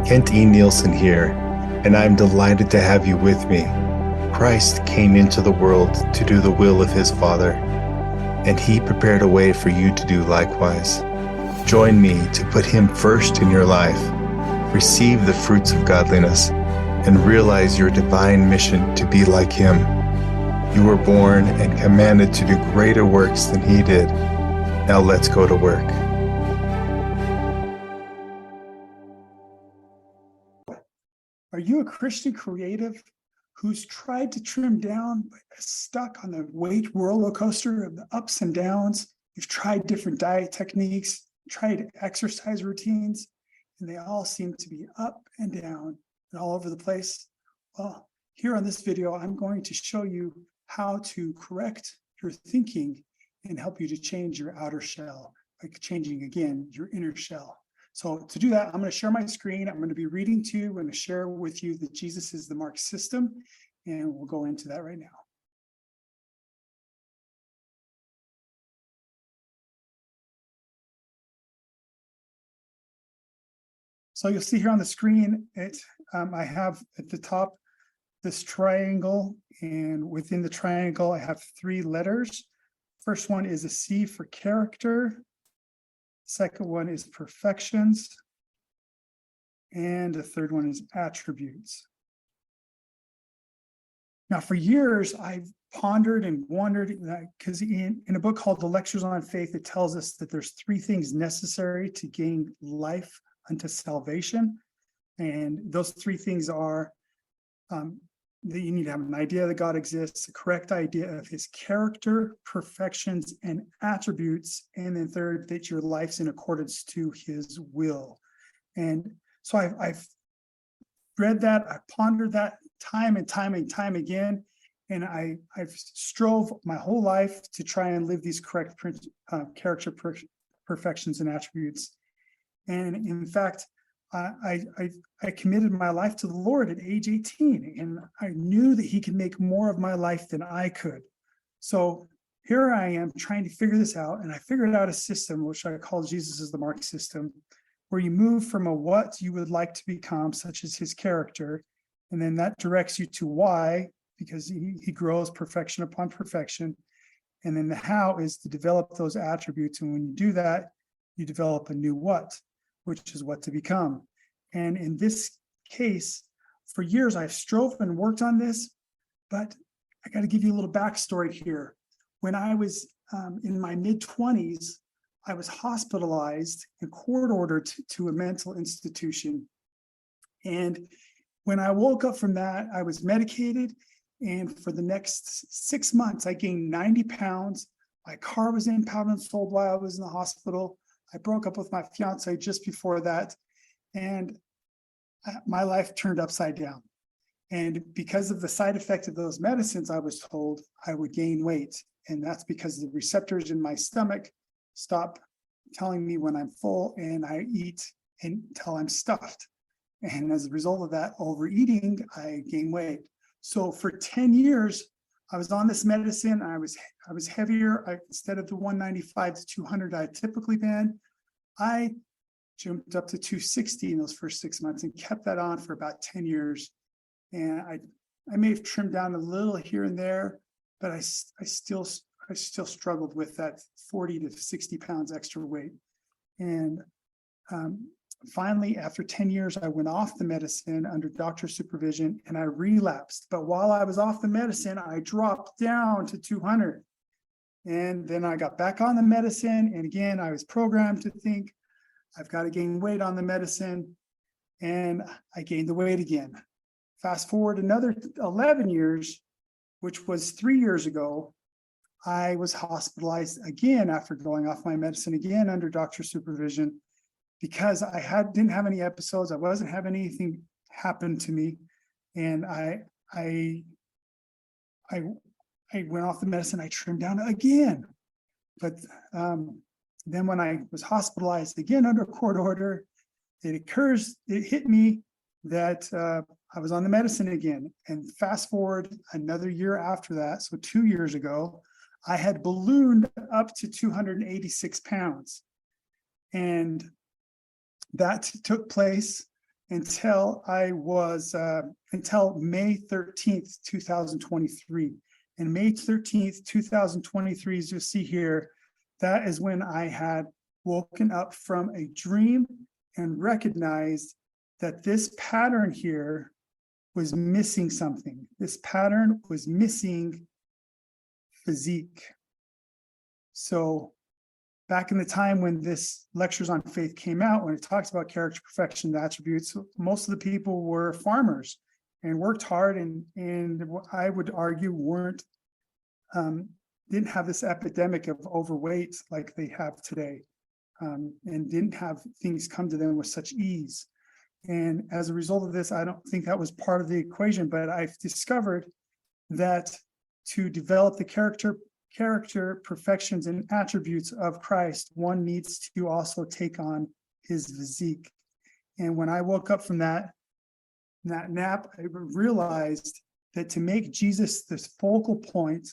Kent E. Nielsen here, and I'm delighted to have you with me. Christ came into the world to do the will of his Father, and he prepared a way for you to do likewise. Join me to put him first in your life, receive the fruits of godliness, and realize your divine mission to be like him. You were born and commanded to do greater works than he did. Now let's go to work. Are you a Christian creative who's tried to trim down but is stuck on the weight roller coaster of the ups and downs? You've tried different diet techniques, tried exercise routines, and they all seem to be up and down and all over the place. Well, here on this video, I'm going to show you how to correct your thinking and help you to change your outer shell, like changing again your inner shell. So to do that, I'm going to share my screen. I'm going to be reading to you. I'm going to share with you that Jesus is the Mark system, and we'll go into that right now. So you'll see here on the screen, I have at the top this triangle, and within the triangle, I have 3 letters. First one is a C for character. Second one is perfections. And the third one is attributes. Now, for years, I've pondered and wondered, because in a book called The Lectures on Faith, it tells us that there's 3 things necessary to gain life unto salvation. And those 3 things are that you need to have an idea that God exists, a correct idea of his character, perfections, and attributes, and then third, that your life's in accordance to his will. And so I've read that, I've pondered that time and time and time again, and I've strove my whole life to try and live these correct character, perfections, and attributes. And in fact, I committed my life to the Lord at age 18, and I knew that he could make more of my life than I could. So here I am trying to figure this out, and I figured out a system, which I call Jesus is the Mark system, where you move from a what you would like to become, such as his character, and then that directs you to why, because he grows perfection upon perfection, and then the how is to develop those attributes, and when you do that, you develop a new what, which is what to become. And in this case, for years, I've strove and worked on this, but I got to give you a little backstory here. When I was in my mid-20s, I was hospitalized and court-ordered to a mental institution. And when I woke up from that, I was medicated. And for the next 6 months, I gained 90 pounds. My car was impounded and sold while I was in the hospital. I broke up with my fiance just before that, and my life turned upside down. And because of the side effect of those medicines, I was told I would gain weight. And that's because the receptors in my stomach stop telling me when I'm full, and I eat until I'm stuffed. And as a result of that overeating, I gain weight. So for 10 years, I was on this medicine. I was heavier. Instead of the 195 to 200 I typically been, I jumped up to 260 in those first 6 months and kept that on for about 10 years. And I may have trimmed down a little here and there, but I still struggled with that 40 to 60 pounds extra weight. And finally, after 10 years, I went off the medicine under doctor supervision, and I relapsed. But while I was off the medicine, I dropped down to 200. And then I got back on the medicine. And again, I was programmed to think, I've got to gain weight on the medicine. And I gained the weight again. Fast forward another 11 years, which was 3 years ago, I was hospitalized again after going off my medicine again under doctor supervision, because I didn't have any episodes. I wasn't having anything happen to me. And I went off the medicine. I trimmed down again. But then when I was hospitalized again under court order, it hit me that I was on the medicine again. And fast forward another year after that, so 2 years ago, I had ballooned up to 286 pounds. And that took place until until May 13th, 2023. And May 13th, 2023, as you'll see here, that is when I had woken up from a dream and recognized that this pattern here was missing something. This pattern was missing physique. So back in the time when this Lectures on Faith came out, when it talks about character, perfection, the attributes, most of the people were farmers and worked hard, and I would argue didn't have this epidemic of overweight like they have today, and didn't have things come to them with such ease. And as a result of this, I don't think that was part of the equation, but I've discovered that to develop the character, perfections, and attributes of Christ, one needs to also take on his physique. And when I woke up from that nap, I realized that to make Jesus the focal point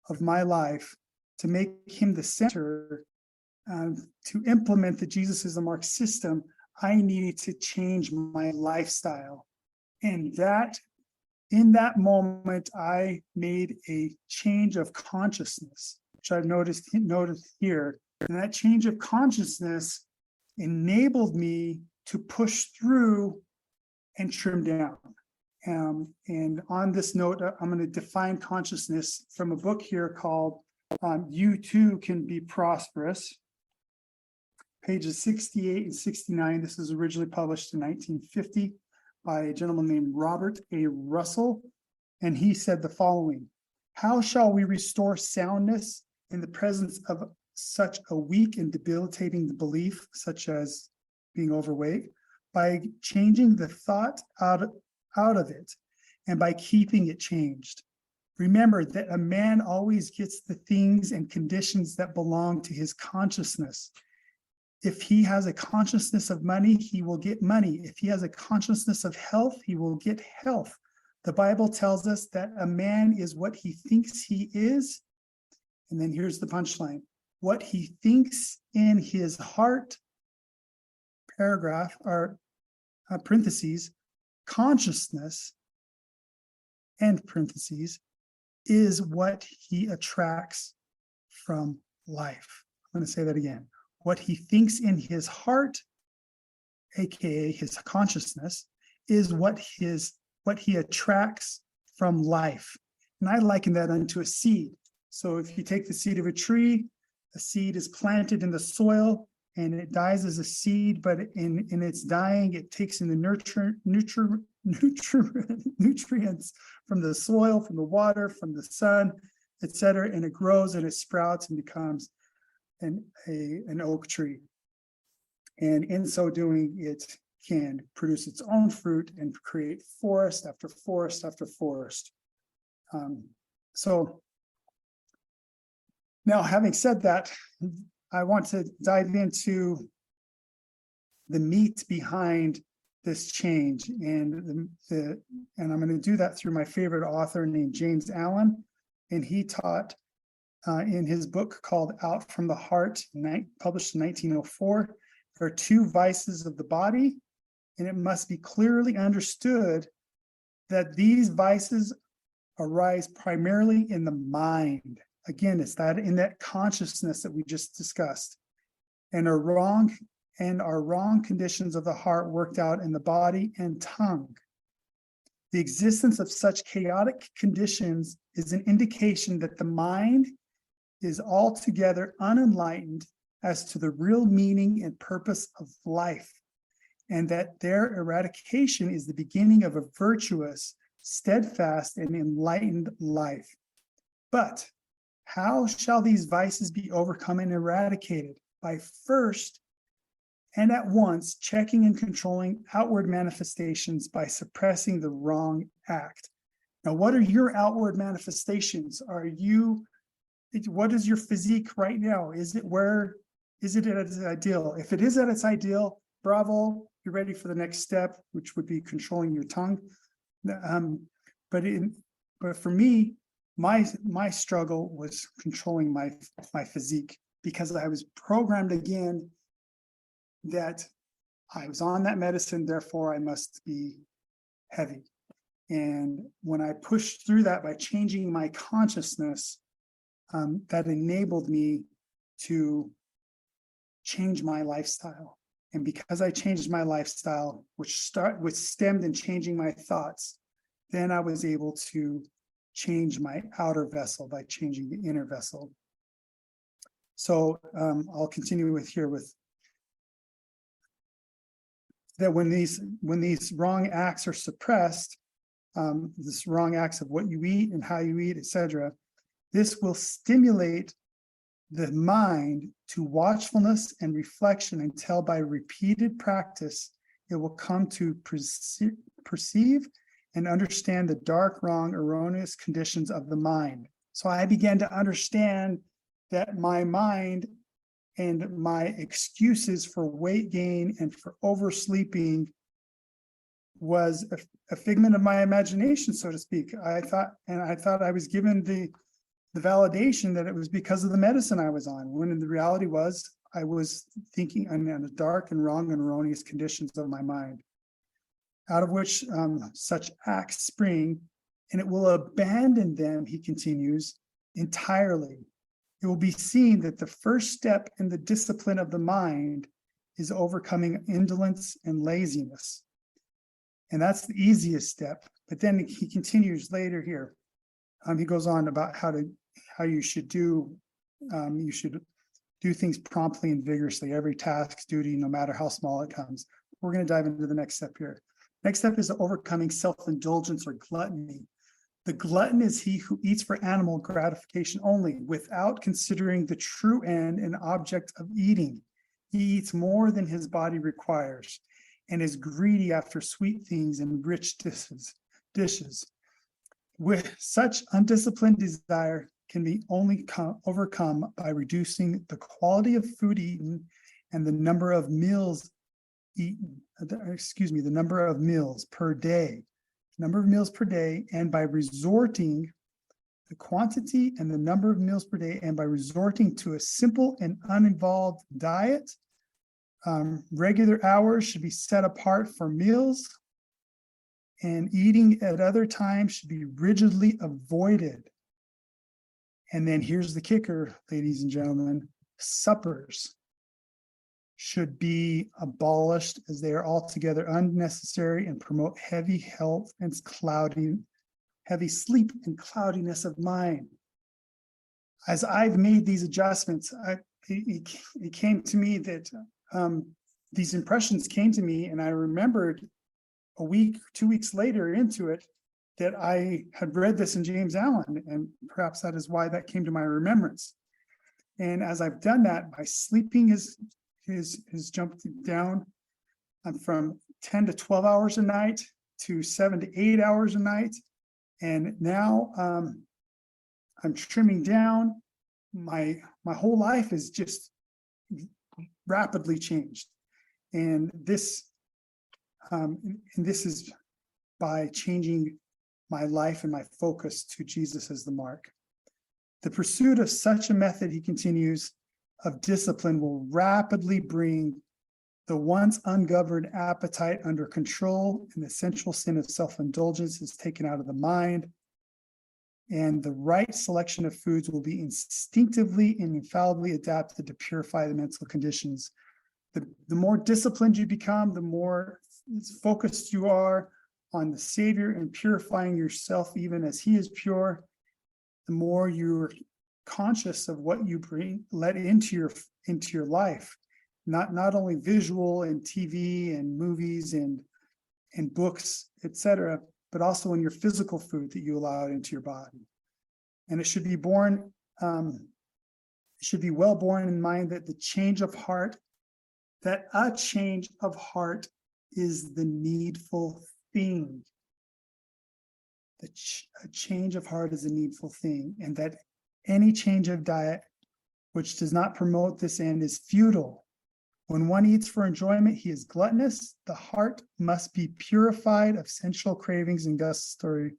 of my life, to make him the center, to implement the Jesus is the Mark system, I needed to change my lifestyle. And in that moment, I made a change of consciousness, which I've noted here. And that change of consciousness enabled me to push through and trim down. And on this note, I'm going to define consciousness from a book here called You Too Can Be Prosperous. Pages 68 and 69. This is originally published in 1950 by a gentleman named Robert A. Russell. And he said the following: how shall we restore soundness in the presence of such a weak and debilitating belief, such as being overweight? By changing the thought out of it, and by keeping it changed. Remember that a man always gets the things and conditions that belong to his consciousness. If he has a consciousness of money, he will get money. If he has a consciousness of health, he will get health. The Bible tells us that a man is what he thinks he is. And then here's the punchline: what he thinks in his heart, paragraph or parentheses, consciousness, end parentheses, is what he attracts from life. I'm going to say that again. What he thinks in his heart, aka his consciousness, is what he attracts from life. And I liken that unto a seed. So if you take the seed of a tree, a seed is planted in the soil and it dies as a seed, but in its dying, it takes in the nutrients from the soil, from the water, from the sun, etc., and it grows and it sprouts and becomes an oak tree. And in so doing, it can produce its own fruit and create forest after forest after forest. So now, having said that, I want to dive into the meat behind this change, and I'm going to do that through my favorite author named James Allen. And he taught in his book called Out from the Heart, published in 1904, there are two vices of the body, and it must be clearly understood that these vices arise primarily in the mind. Again, it's that in that consciousness that we just discussed, and are wrong conditions of the heart worked out in the body and tongue. The existence of such chaotic conditions is an indication that the mind is altogether unenlightened as to the real meaning and purpose of life, and that their eradication is the beginning of a virtuous, steadfast, and enlightened life. But how shall these vices be overcome and eradicated? By first and at once checking and controlling outward manifestations by suppressing the wrong act. Now, what are your outward manifestations? What is your physique right now? Is it at its ideal? If it is at its ideal, bravo, you're ready for the next step, which would be controlling your tongue. But for me, my struggle was controlling my physique, because I was programmed again that I was on that medicine, therefore I must be heavy. And when I pushed through that by changing my consciousness, that enabled me to change my lifestyle. And because I changed my lifestyle, which stemmed in changing my thoughts, then I was able to change my outer vessel by changing the inner vessel. So I'll continue with that when these wrong acts are suppressed, this wrong acts of what you eat and how you eat, etc., this will stimulate the mind to watchfulness and reflection until by repeated practice, it will come to perceive and understand the dark, wrong, erroneous conditions of the mind. So I began to understand that my mind and my excuses for weight gain and for oversleeping was a figment of my imagination, so to speak. I thought I was given the validation that it was because of the medicine I was on, when the reality was I was thinking on the dark and wrong and erroneous conditions of my mind, out of which such acts spring, and it will abandon them, he continues, entirely. It will be seen that the first step in the discipline of the mind is overcoming indolence and laziness. And that's the easiest step. But then he continues later here. He goes on about how you should do things promptly and vigorously, every task, duty, no matter how small it comes. We're going to dive into the next step here. Next step is overcoming self-indulgence or gluttony. The glutton is he who eats for animal gratification only, without considering the true end and object of eating. He eats more than his body requires, and is greedy after sweet things and rich dishes. With such undisciplined desire can be only overcome by reducing the quality of food eaten and the number of meals eaten, the number of meals per day, and by resorting the quantity and the number of meals per day, and by resorting to a simple and uninvolved diet. Regular hours should be set apart for meals, and eating at other times should be rigidly avoided. And then here's the kicker, ladies and gentlemen, suppers should be abolished, as they are altogether unnecessary and promote heavy health and heavy sleep and cloudiness of mind. As I've made these adjustments, it came to me that these impressions came to me, and I remembered a week, 2 weeks later into it, that I had read this in James Allen, and perhaps that is why that came to my remembrance. And as I've done that, my sleeping has jumped down from 10 to 12 hours a night to 7 to 8 hours a night. And now I'm trimming down. My whole life is just rapidly changed. And this is by changing my life and my focus to Jesus as the mark. The pursuit of such a method, he continues, of discipline will rapidly bring the once ungoverned appetite under control, and the central sin of self-indulgence is taken out of the mind. And the right selection of foods will be instinctively and infallibly adapted to purify the mental conditions. The more disciplined you become, the more focused you are on the Savior and purifying yourself, even as he is pure, the more you're conscious of what you let into your life, not only visual and TV and movies and books, etc., but also in your physical food that you allow into your body. And it should be well borne in mind that a change of heart is the needful thing. A change of heart is a needful thing, and that any change of diet which does not promote this end is futile. When one eats for enjoyment, he is gluttonous. The heart must be purified of sensual cravings and gustatory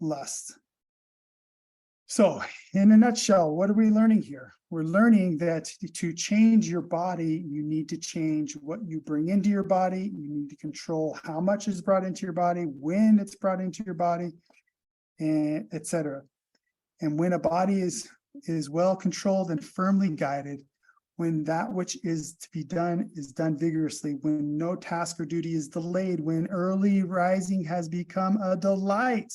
lust. So in a nutshell, what are we learning here? We're learning that to change your body, you need to change what you bring into your body. You need to control how much is brought into your body, when it's brought into your body, and etc. And when a body is well controlled and firmly guided, when that which is to be done is done vigorously, when no task or duty is delayed, when early rising has become a delight,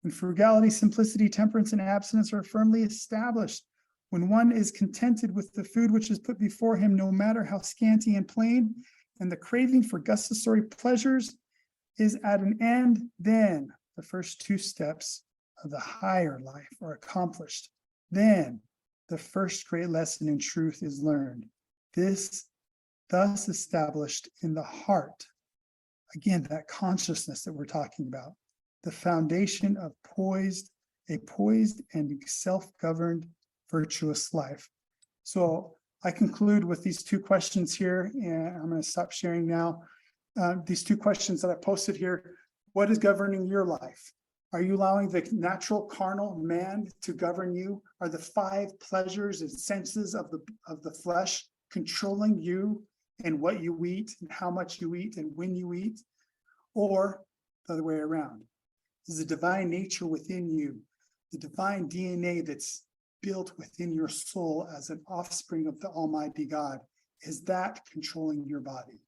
when frugality, simplicity, temperance, and abstinence are firmly established, when one is contented with the food which is put before him, no matter how scanty and plain, and the craving for gustatory pleasures is at an end, then the first two steps of the higher life are accomplished. Then the first great lesson in truth is learned. This thus established in the heart. Again, that consciousness that we're talking about, the foundation of a poised and self-governed virtuous life. So I conclude with these two questions here, and I'm going to stop sharing now. These two questions that I posted here. What is governing your life? Are you allowing the natural carnal man to govern you? Are the five pleasures and senses of the flesh controlling you and what you eat and how much you eat and when you eat? Or the other way around? Is the divine nature within you, the divine DNA that's built within your soul as an offspring of the Almighty God, is that controlling your body?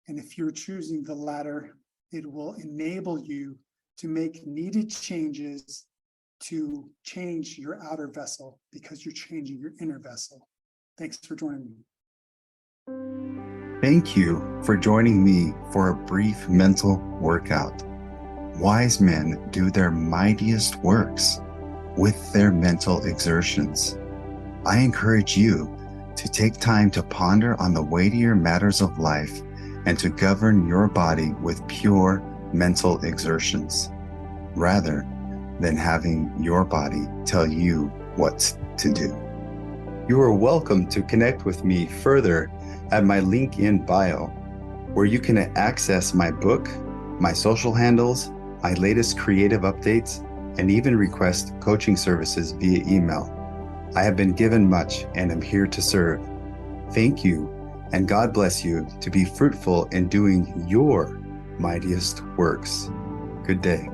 And if you're choosing the latter, it will enable you to make needed changes to change your outer vessel, because you're changing your inner vessel. Thanks for joining me. Thank you for joining me for a brief mental workout. Wise men do their mightiest works with their mental exertions. I encourage you to take time to ponder on the weightier matters of life and to govern your body with pure mental exertions, rather than having your body tell you what to do. You are welcome to connect with me further at my link in bio, where you can access my book, my social handles, my latest creative updates, and even request coaching services via email. I have been given much and am here to serve. Thank you, and God bless you to be fruitful in doing your mightiest works. Good day.